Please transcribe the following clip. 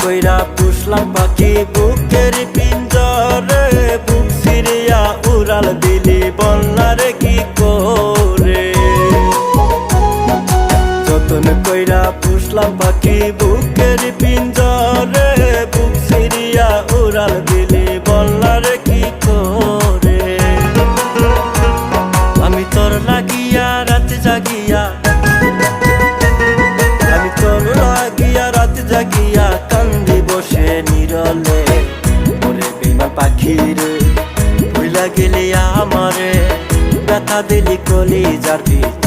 কইরা পুষলাম পাখি বুকের পিঞ্জরে, বুক সিরিয়া উড়াল দিলি বলনারে কি করে। যতন কইরা পুষলাম পাখি বুকের পিঞ্জরে, বুক সিরিয়া উড়াল দিলি বলনারে কি করে। আমি তোর লাগিয়া রাত জাগিয়া, আমি তোর লাগিয়া রাত জাগিয়া কান্দি বসে নিরলে। ওরে বেইমান পাখি রে ভুইলা গেলি আমারে, ব্যথা দিলি কলিজার ভিতরে।